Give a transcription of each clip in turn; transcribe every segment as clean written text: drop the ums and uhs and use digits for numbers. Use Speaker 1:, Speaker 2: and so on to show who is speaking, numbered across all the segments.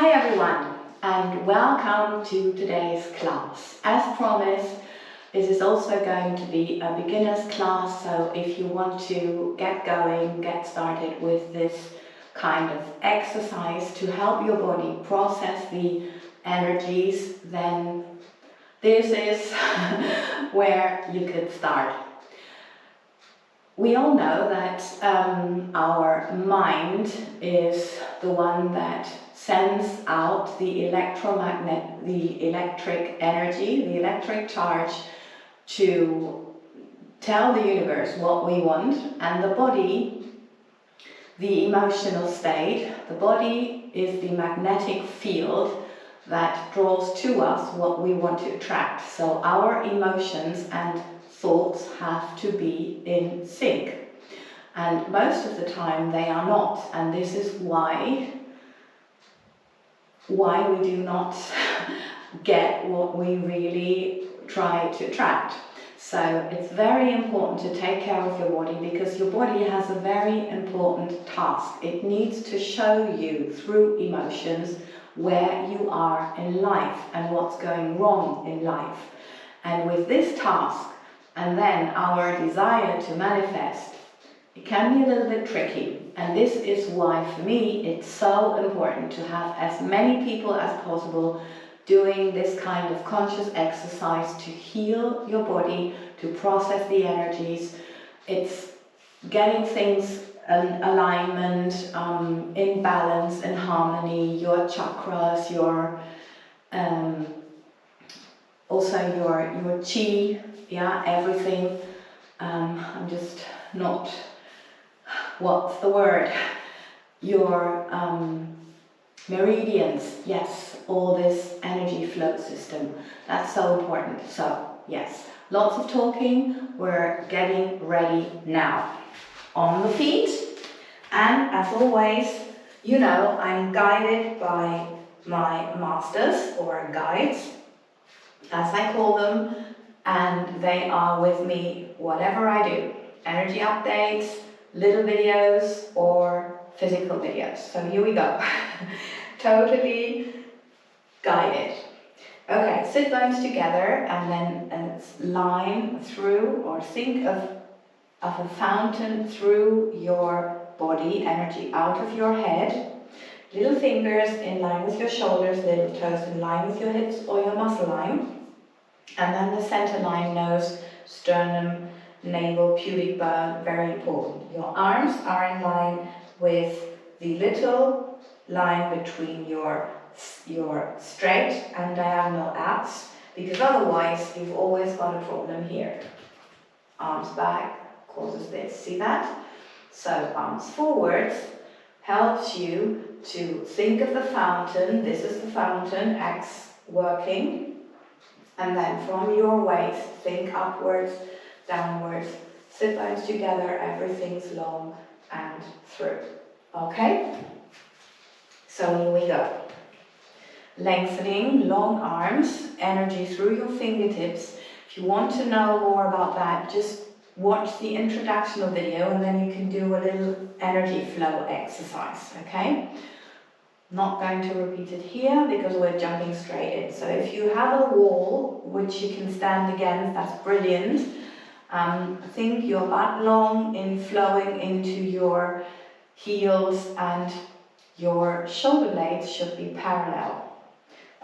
Speaker 1: Hi everyone, and welcome to today's class. As promised, this is also going to be a beginner's class, so if you want to get going, get started with this kind of exercise to help your body process the energies, then this is where you could start. We all know that our mind is the one that sends out the electric energy, the electric charge to tell the universe what we want, and the body, the emotional state, the body is the magnetic field that draws to us what we want to attract. So our emotions and thoughts have to be in sync, and most of the time they are not, and this is why we do not get what we really try to attract. So it's very important to take care of your body, because your body has a very important task. It needs to show you through emotions where you are in life and what's going wrong in life. And with this task, and then our desire to manifest, it can be a little bit tricky. And this is why, for me, it's so important to have as many people as possible doing this kind of conscious exercise to heal your body, to process the energies. It's getting things in alignment, in balance, in harmony, your chakras, your also your chi, yeah, everything. I'm just not, what's the word? Your meridians, yes, all this energy flow system. That's so important. So, yes, lots of talking. We're getting ready now. On the feet. And as always, you know, I'm guided by my masters or guides, as I call them, and they are with me whatever I do. Energy updates, little videos, or physical videos. So here we go. Totally guided. Okay, sit bones together and then line through, or think of a fountain through your body, energy out of your head. Little fingers in line with your shoulders, little toes in line with your hips or your muscle line. And then the center line, nose, sternum, navel, pubic bone, very important. Your arms are in line with the little line between your straight and diagonal abs, because otherwise you've always got a problem here. Arms back causes this, see that? So arms forwards helps you to think of the fountain. This is the fountain, X working. And then from your waist, think upwards, downwards, sit bones together, everything's long and through. Okay? So here we go. Lengthening, long arms, energy through your fingertips. If you want to know more about that, just watch the introductional video and then you can do a little energy flow exercise, okay? Not going to repeat it here because we're jumping straight in. So if you have a wall which you can stand against, that's brilliant. Think your butt long in flowing into your heels, and your shoulder blades should be parallel.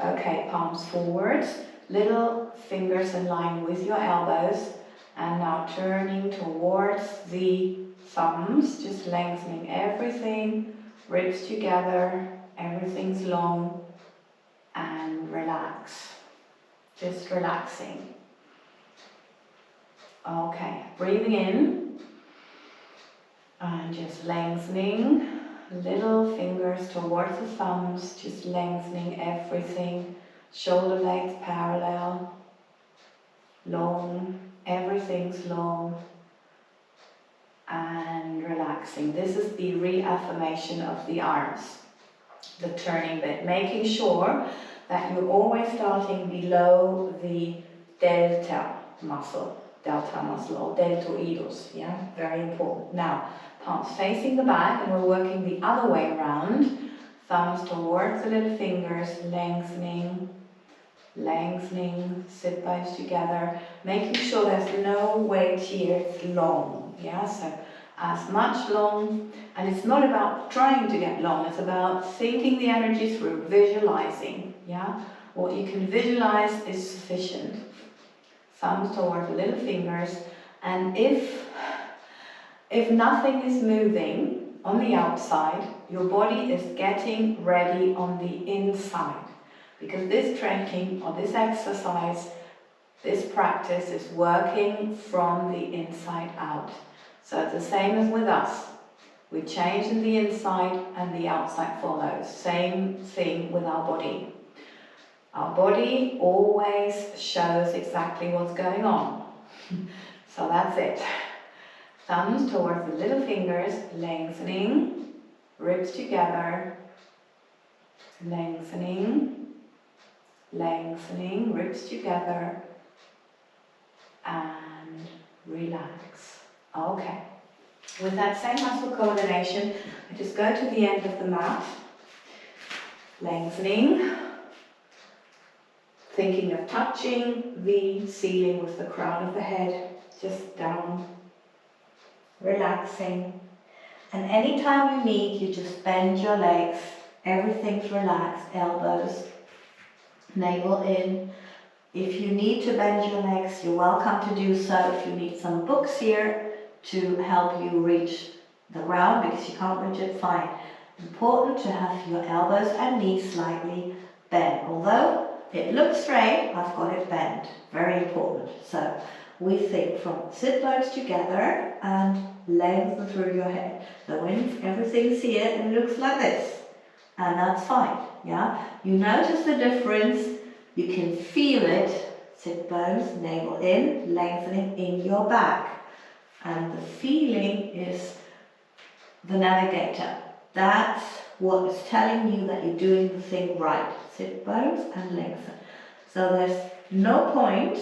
Speaker 1: Okay, palms forwards, little fingers in line with your elbows, and now turning towards the thumbs, just lengthening everything, ribs together, everything's long, and relax. Just relaxing. Okay, breathing in, and just lengthening, little fingers towards the thumbs, just lengthening everything, shoulder blades parallel, long, everything's long, and relaxing. This is the reaffirmation of the arms, the turning bit, making sure that you're always starting below the delta muscle or deltoidos, yeah, very important. Now, palms facing the back, and we're working the other way around, thumbs towards the little fingers, lengthening, lengthening, sit bones together, making sure there's no weight here, it's long, yeah, so as much long, and it's not about trying to get long, it's about thinking the energy through, visualizing, yeah, what you can visualize is sufficient. Thumbs towards the little fingers, and if nothing is moving on the outside, your body is getting ready on the inside. Because this training or this exercise, this practice is working from the inside out. So it's the same as with us. We change in the inside and the outside follows. Same thing with our body. Our body always shows exactly what's going on. So that's it. Thumbs towards the little fingers, lengthening, ribs together, lengthening, lengthening, ribs together, and relax. Okay. With that same muscle coordination, I just go to the end of the mat, lengthening, thinking of touching the ceiling with the crown of the head, just down, relaxing. And anytime you need, you just bend your legs, everything's relaxed, elbows, navel in. If you need to bend your legs, you're welcome to do so. If you need some books here to help you reach the ground, because you can't reach it, fine. Important to have your elbows and knees slightly bent. Although it looks straight, I've got it bent. Very important. So we think from sit bones together and lengthen through your head. So when everything's here, it looks like this. And that's fine, yeah? You notice the difference, you can feel it, sit bones, navel in, lengthening in your back. And the feeling is the navigator. That's what is telling you that you're doing the thing right. Sit bones and lengthen. So there's no point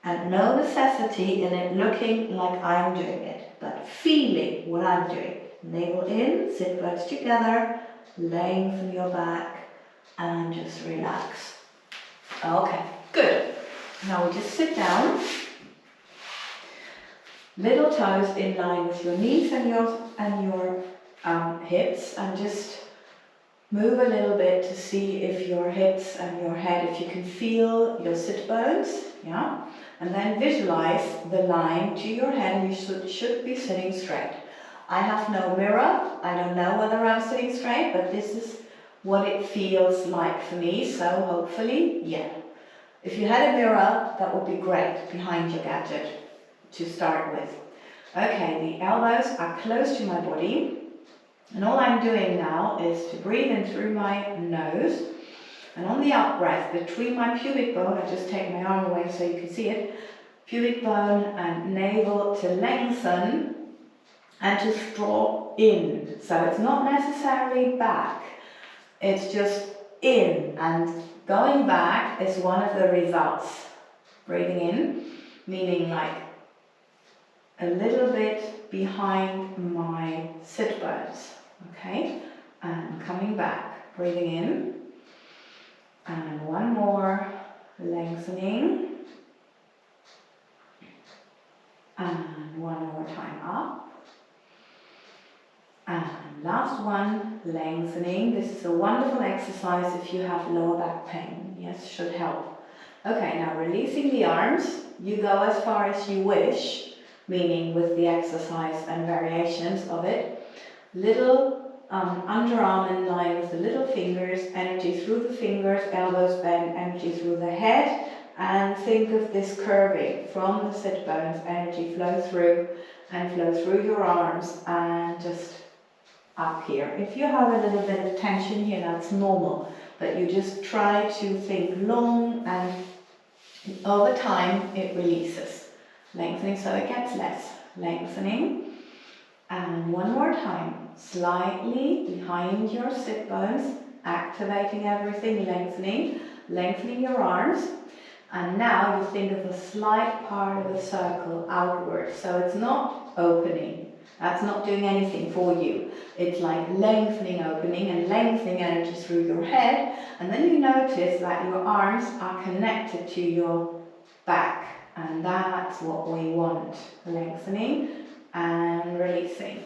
Speaker 1: and no necessity in it looking like I'm doing it, but feeling what I'm doing. Navel in, sit bones together, lengthen your back and just relax. Okay, good. Now we just sit down. Little toes in line with your knees and your hips, and just move a little bit to see if your hips and your head, if you can feel your sit bones, yeah? And then visualize the line to your head, and you should be sitting straight. I have no mirror, I don't know whether I'm sitting straight, but this is what it feels like for me, so hopefully, yeah. If you had a mirror, that would be great behind your gadget to start with. Okay, the elbows are close to my body, and all I'm doing now is to breathe in through my nose, and on the out breath, between my pubic bone, I just take my arm away so you can see it, pubic bone and navel to lengthen and to draw in. So it's not necessarily back, it's just in, and going back is one of the results. Breathing in, meaning like a little bit behind my sit bones, okay? And coming back, breathing in, and one more, lengthening, and one more time up, and last one, lengthening. This is a wonderful exercise if you have lower back pain. Yes, should help. Okay, now releasing the arms, you go as far as you wish, meaning with the exercise and variations of it. Little underarm in line with the little fingers, energy through the fingers, elbows bend, energy through the head, and think of this curving from the sit bones, energy flow through your arms and just up here. If you have a little bit of tension here, that's normal, but you just try to think long, and over time it releases. Lengthening so it gets less. Lengthening. And one more time, slightly behind your sit bones, activating everything, lengthening your arms. And now you think of the slight part of the circle outwards. So it's not opening. That's not doing anything for you. It's like lengthening, opening, and lengthening energy through your head. And then you notice that your arms are connected to your back. And that's what we want. Lengthening and releasing.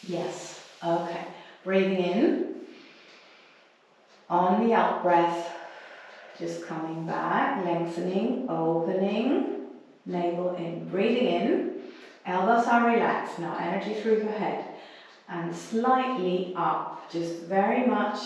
Speaker 1: Yes. Okay. Breathing in. On the out breath, just coming back, lengthening, opening, navel in, breathing in, elbows are relaxed, now energy through your head, and slightly up, just very much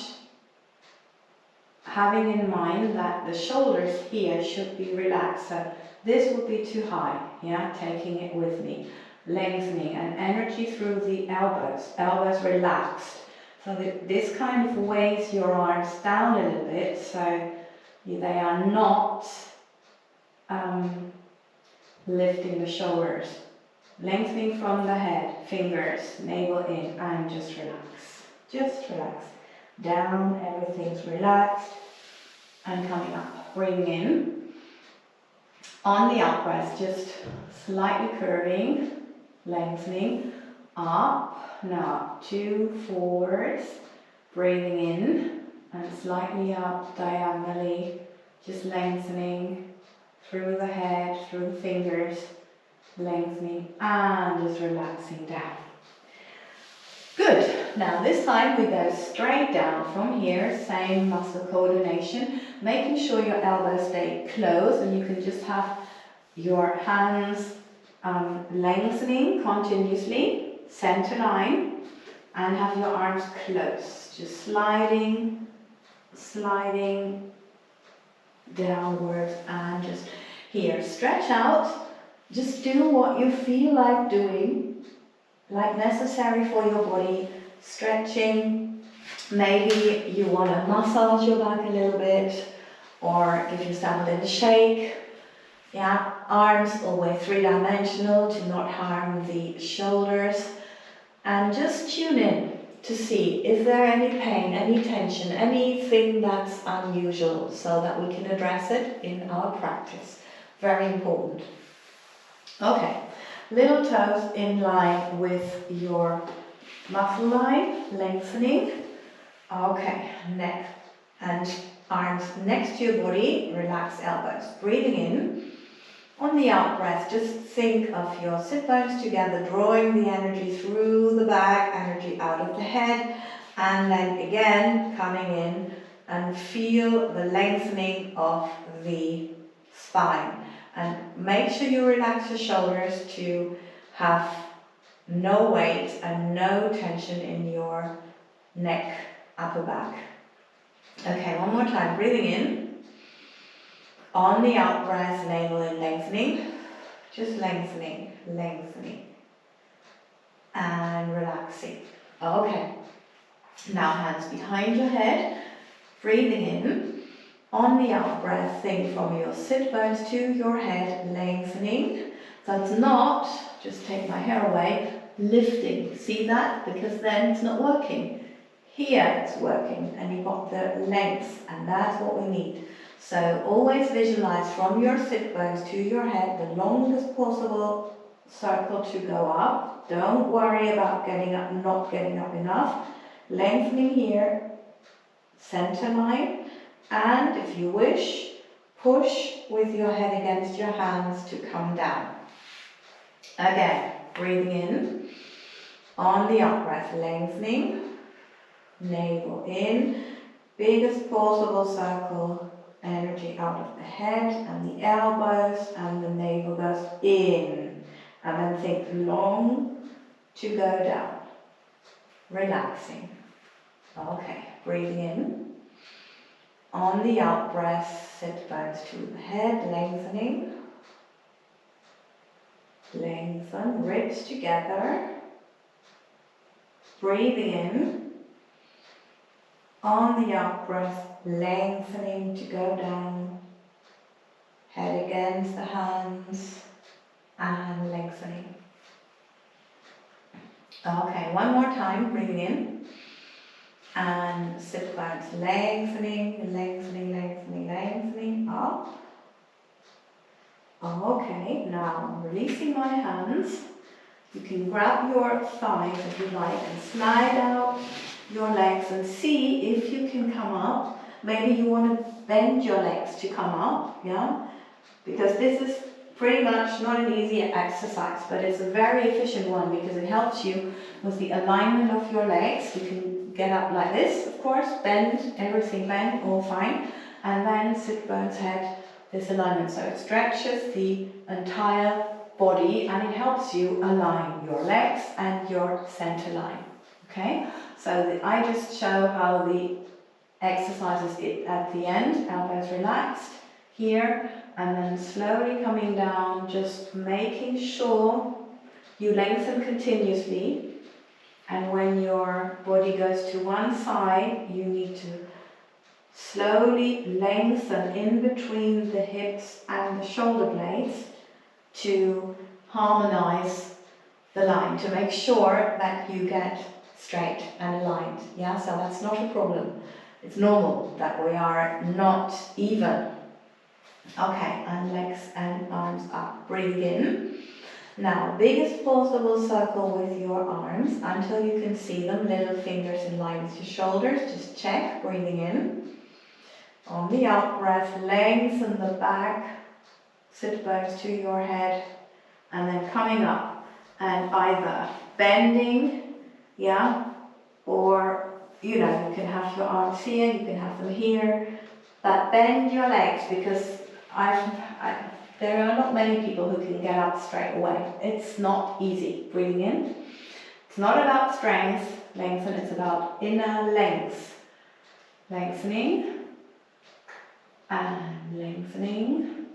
Speaker 1: having in mind that the shoulders here should be relaxed, so this would be too high, yeah, taking it with me, lengthening, and energy through the elbows relaxed, so that this kind of weighs your arms down a little bit, so they are not lifting the shoulders. Lengthening from the head, fingers, navel in, and just relax. Just relax. Down, everything's relaxed. And coming up, breathing in. On the out breath, just slightly curving, lengthening. Up, now 2 forwards. Breathing in. And slightly up, diagonally, just lengthening through the head, through the fingers, lengthening and just relaxing down. Good. Now this time we go straight down from here, same muscle coordination, making sure your elbows stay closed and you can just have your hands lengthening continuously, center line, and have your arms closed, just sliding downwards and just here, stretch out, just do what you feel like doing, like necessary for your body, stretching, maybe you want to massage your back a little bit or give yourself a little shake, yeah, arms always three-dimensional to not harm the shoulders, and just tune in to see is there any pain, any tension, anything that's unusual so that we can address it in our practice. Very important. Okay, little toes in line with your muscle line, lengthening. Okay, neck and arms next to your body, relax elbows. Breathing in. On the out breath, just think of your sit bones together, drawing the energy through the back, energy out of the head, and then again coming in and feel the lengthening of the spine. And make sure you relax your shoulders to have no weight and no tension in your neck, upper back. Okay, one more time, breathing in. On the out breath, navel in, lengthening, just lengthening, and relaxing. Okay, now hands behind your head, breathing in. On the out breath, think from your sit bones to your head, lengthening. That's not, just take my hair away, lifting. See that? Because then it's not working. Here it's working, and you've got the length, and that's what we need. So always visualize from your sit bones to your head the longest possible circle to go up. Don't worry about getting up, not getting up enough. Lengthening here, center line, and if you wish, push with your head against your hands to come down. Again, breathing in. On the out breath, lengthening, navel in, biggest possible circle. Energy out of the head and the elbows, and the navel goes in. And then think long to go down. Relaxing. Okay, breathing in. On the out breath, sit bones to the head, lengthening. Lengthen, ribs together. Breathing in. On the out breath, lengthening to go down, head against the hands, and lengthening. Okay, one more time, breathing in. and sit bones lengthening, lengthening, lengthening, lengthening up. Okay, now I'm releasing my hands. You can grab your thighs if you like and slide out your legs and see if you can come up. Maybe you want to bend your legs to come up, yeah? Because this is pretty much not an easy exercise, but it's a very efficient one because it helps you with the alignment of your legs. You can get up like this, of course, bend, everything bend, all fine, and then sit bones head, this alignment. So it stretches the entire body and it helps you align your legs and your center line. Okay, so I just show how the exercise is at the end, elbows relaxed here, and then slowly coming down, just making sure you lengthen continuously. And when your body goes to one side, you need to slowly lengthen in between the hips and the shoulder blades to harmonize the line, to make sure that you get straight and aligned. Yeah, so that's not a problem. It's normal that we are not even. Okay, and legs and arms up. Breathe in. Now, biggest possible circle with your arms until you can see them, little fingers in line with your shoulders. Just check, breathing in. On the out breath, lengthen the back, sit bones to your head, and then coming up and either bending, yeah, or you can have your arms here, you can have them here, but bend your legs because there are not many people who can get up straight away. It's not easy. Breathing in. It's not about strength, lengthen, it's about inner length. Lengthening and lengthening.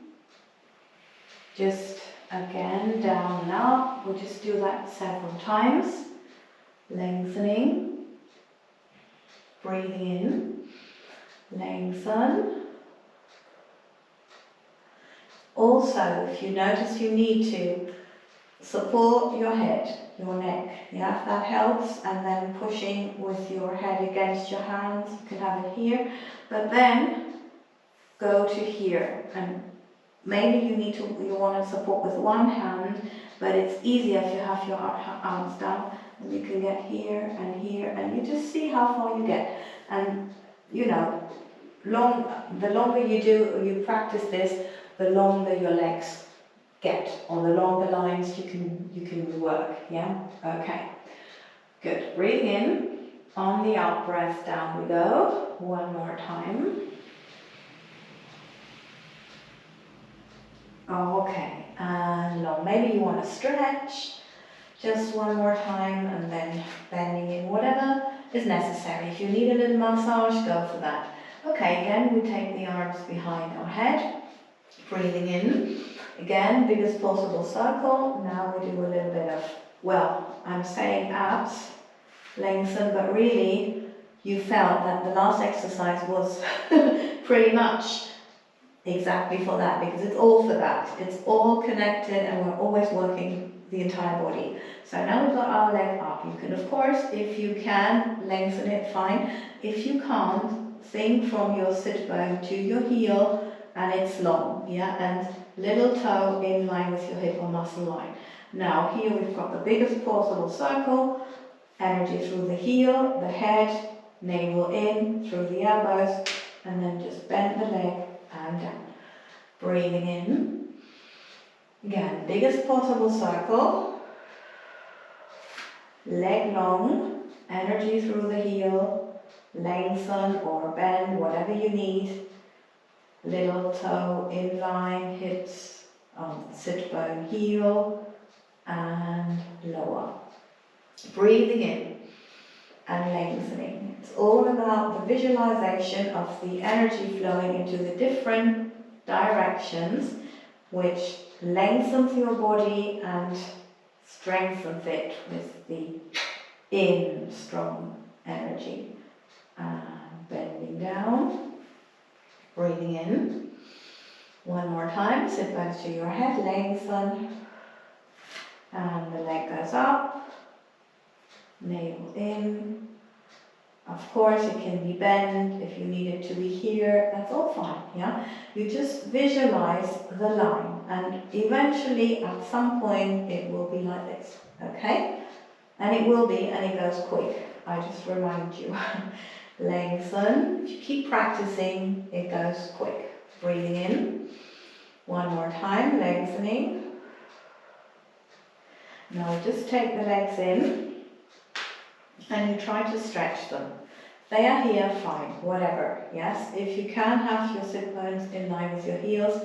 Speaker 1: Just again, down and up. We'll just do that several times. Lengthening. Breathing in. Lengthen. Also, if you notice you need to support your head, your neck, yeah, if that helps, and then pushing with your head against your hands, you can have it here, but then go to here, and maybe you want to support with one hand, but it's easier if you have your arms down, and you can get here, and you just see how far you get, and the longer you practice this, the longer your legs get, on the longer lines you can work, yeah? Okay, good. Breathe in, on the out breath, down we go, one more time. Okay, and long. Maybe you want to stretch, just one more time, and then bending in, whatever is necessary. If you need a little massage, go for that. Okay, again, we take the arms behind our head. Breathing in, again, biggest possible circle. Now we do a little bit of, I'm saying abs, lengthen, but really you felt that the last exercise was pretty much exactly for that, because it's all for that. It's all connected and we're always working the entire body. So now we've got our leg up. You can, of course, if you can, lengthen it, fine. If you can't, think from your sit bone to your heel, and it's long, yeah, and little toe in line with your hip or muscle line. Now here we've got the biggest possible circle, energy through the heel, the head, navel in, through the elbows, and then just bend the leg and down. Breathing in. Again, biggest possible circle, leg long, energy through the heel, lengthen or bend, whatever you need. Little toe in line, hips, sit bone, heel, and lower. Breathing in and lengthening. It's all about the visualization of the energy flowing into the different directions, which lengthens your body and strengthens it with the in strong energy. And bending down. Breathing in. One more time, sit bones to your head, lengthen, and the leg goes up, navel in, Of course, it can be bent if you need it to be here, that's all fine, yeah? You just visualize the line, and eventually at some point it will be like this, okay? And it will be, and it goes quick. I just remind you. Lengthen. If you keep practicing, it goes quick. Breathing in. One more time, lengthening. Now just take the legs in and you try to stretch them. They are here, fine, whatever, yes? If you can have your sit bones in line with your heels,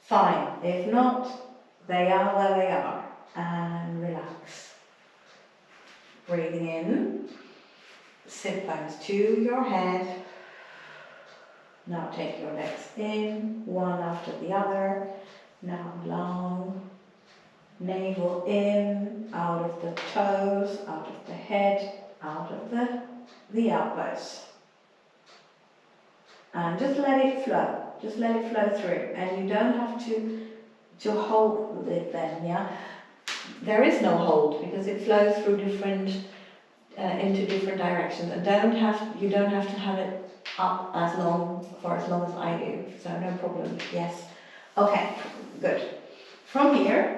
Speaker 1: fine. If not, they are where they are. And relax. Breathing in. Sit bones to your head. Now take your legs in, one after the other. Now long. Navel in, out of the toes, out of the head, out of the elbows. And just let it flow. Just let it flow through. And you don't have to hold it then, yeah? There is no hold because it flows through into different directions. And you don't have to have it up for as long as I do. So no problem. Yes. Okay, good. From here,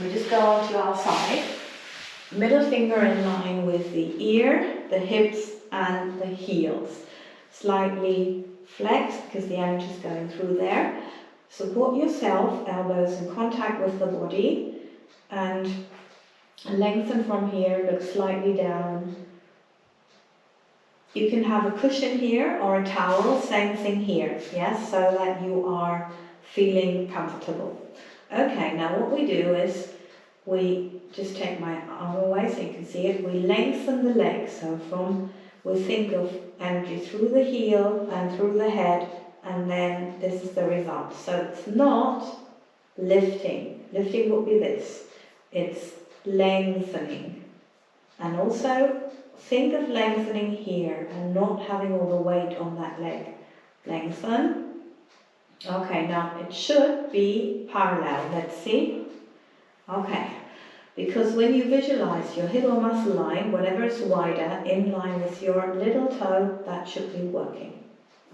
Speaker 1: we just go on to our side. Middle finger in line with the ear, the hips and the heels. Slightly flex because the energy is going through there. Support yourself, elbows in contact with the body, and lengthen from here, look slightly down. You can have a cushion here or a towel, same thing here, yes, so that you are feeling comfortable. Okay, now what we do is we just take my arm away so you can see it. We lengthen the legs, so we think of energy through the heel and through the head, and then this is the result. So it's not lifting. Lifting would be this. It's lengthening. And also think of lengthening here and not having all the weight on that leg. Lengthen. Okay, now it should be parallel. Let's see. Okay, because when you visualize your hip or muscle line, whatever is wider, in line with your little toe, that should be working.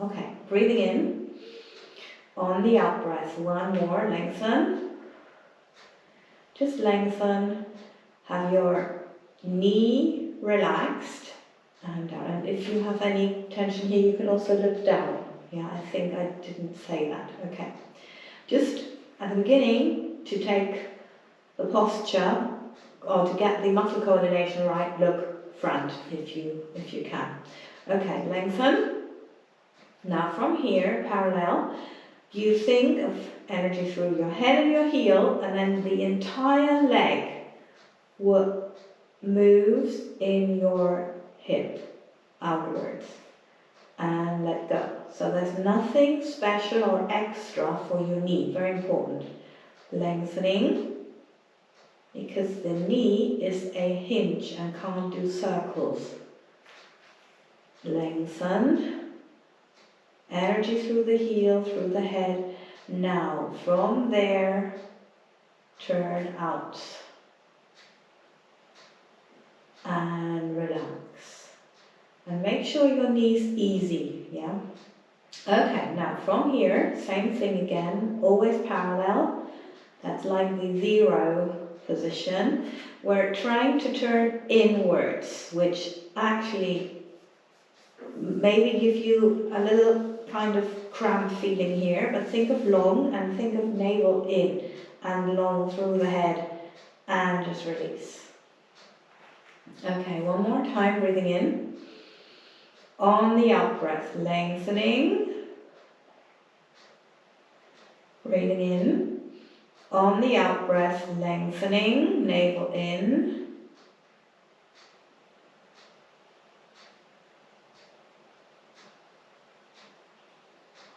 Speaker 1: Okay, breathing in. On the out breath, one more, lengthen. Just lengthen. Have your knee relaxed and down. And if you have any tension here, you can also look down. Yeah, I think I didn't say that. Okay. Just at the beginning, to take the posture, or to get the muscle coordination right, look front if you can. Okay, lengthen. Now from here, parallel, you think of energy through your head and your heel, and then the entire leg moves in your hip outwards. And let go. So there's nothing special or extra for your knee. Very important. Lengthening, because the knee is a hinge and can't do circles. Lengthen. Energy through the heel, through the head. Now, from there, turn out. And relax. And make sure your knee's easy, yeah? Okay, now from here, same thing again, always parallel. That's like the 0 position. We're trying to turn inwards, which actually maybe give you a little kind of cramp feeling here, but think of long and think of navel in and long through the head and just release. Okay, one more time, breathing in. On the out breath, lengthening. Breathing in. On the out breath, lengthening, navel in.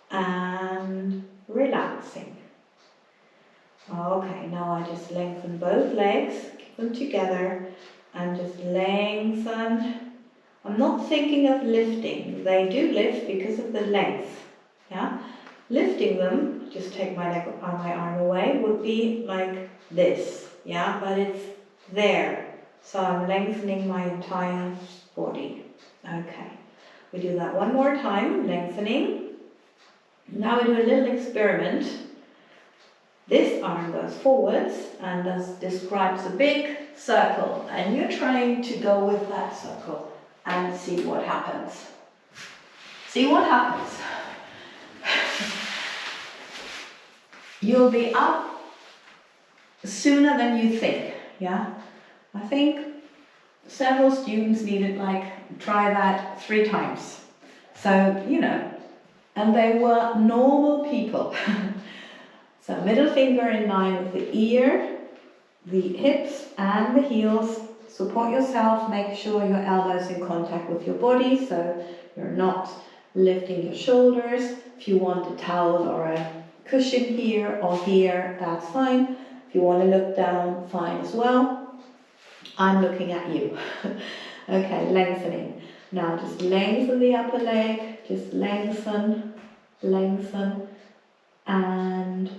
Speaker 1: And relaxing. Okay, now I just lengthen both legs, keep them together, and just lengthen. I'm not thinking of lifting. They do lift because of the length. Yeah? Lifting them, just take my arm away, would be like this. Yeah? But it's there. So I'm lengthening my entire body. Okay, we do that one more time, lengthening. Now we do a little experiment. This arm goes forwards and thus describes a big circle, and you're trying to go with that circle and see what happens. See what happens. You'll be up sooner than you think, yeah? I think several students needed try that 3 times. So, and they were normal people. So middle finger in line with the ear, the hips and the heels. Support yourself, make sure your elbows in contact with your body so you're not lifting your shoulders. If you want a towel or a cushion here or here, that's fine. If you want to look down, fine as well. I'm looking at you. Okay, lengthening. Now just lengthen the upper leg, just lengthen, lengthen, and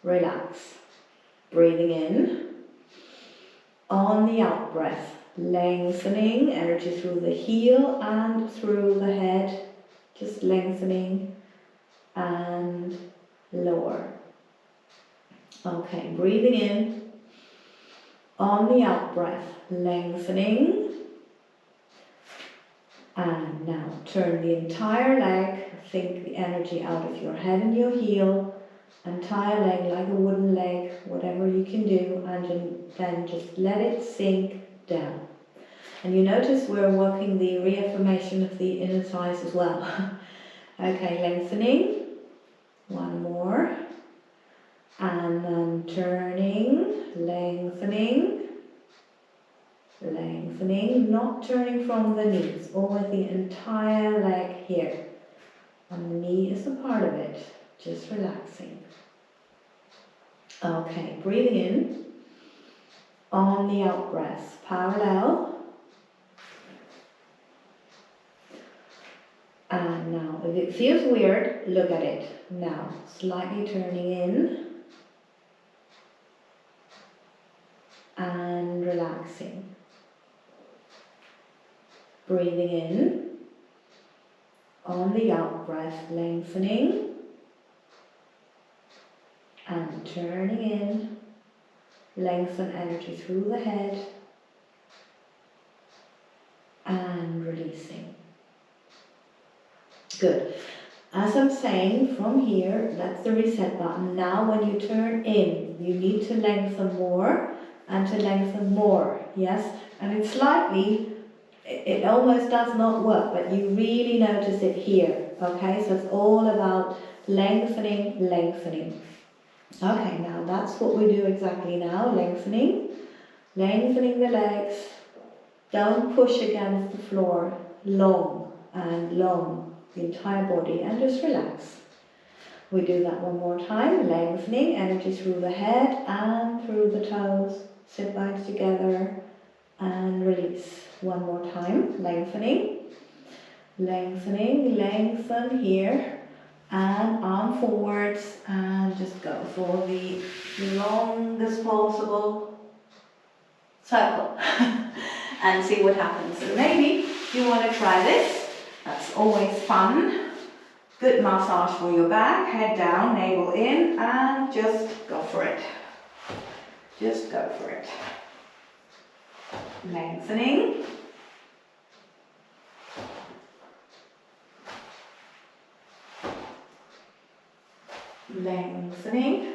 Speaker 1: relax. Breathing in. On the out breath, lengthening, energy through the heel and through the head. Just lengthening and lower. Okay, breathing in. On the out breath, lengthening. And now turn the entire leg, think the energy out of your head and your heel. Entire leg like a wooden leg, whatever you can do, and then just let it sink down. And you notice we're working the reaffirmation of the inner thighs as well. Okay, lengthening. One more. And then turning, lengthening, lengthening, not turning from the knees, always the entire leg here. And the knee is a part of it, just relaxing. Okay, breathing in. On the out breath, parallel. And now, if it feels weird, look at it. Now, slightly turning in. And relaxing. Breathing in. On the out breath, lengthening. And turning in. Lengthen energy through the head. And releasing. Good. As I'm saying, from here, that's the reset button. Now when you turn in, you need to lengthen more and to lengthen more. Yes? And it's slightly, it almost does not work, but you really notice it here. Okay? So it's all about lengthening, lengthening. Okay, now that's what we do exactly now. Lengthening. Lengthening the legs. Don't push against the floor. Long and long. The entire body, and just relax. We do that one more time. Lengthening, energy through the head and through the toes. Sit bones together and release. One more time. Lengthening. Lengthening, lengthen here. And arm forwards and just go for the longest possible circle. And see what happens. So maybe you want to try this. That's always fun. Good massage for your back. Head down, navel in, and just go for it. Just go for it. Lengthening. Lengthening.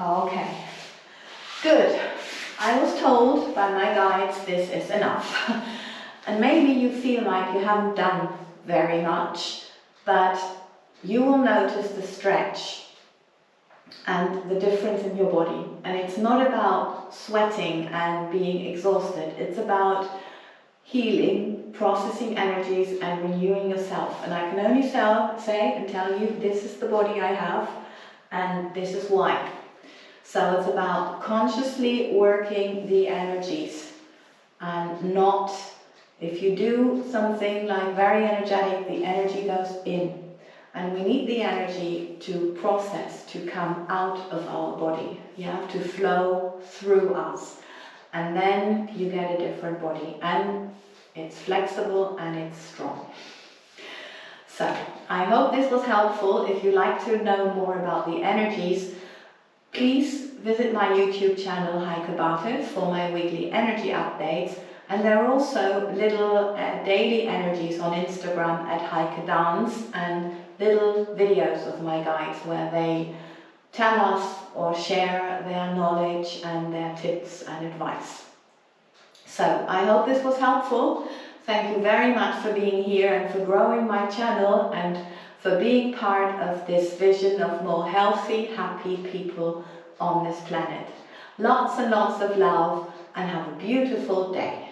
Speaker 1: Okay. Good. I was told by my guides this is enough. And maybe you feel like you haven't done very much, but you will notice the stretch and the difference in your body. And it's not about sweating and being exhausted. It's about healing, processing energies and renewing yourself. And I can only say and tell you, this is the body I have and this is why. So it's about consciously working the energies and not, if you do something like very energetic, the energy goes in. And we need the energy to process, to come out of our body, yeah, to flow through us. and then you get a different body, and it's flexible and it's strong. So I hope this was helpful. If you'd like to know more about the energies, please visit my YouTube channel Heike Bartels for my weekly energy updates, and there are also little daily energies on Instagram at Heike Dance, and little videos of my guides where they tell us or share their knowledge and their tips and advice. So I hope this was helpful. Thank you very much for being here and for growing my channel and for being part of this vision of more healthy, happy people on this planet. Lots and lots of love, and have a beautiful day.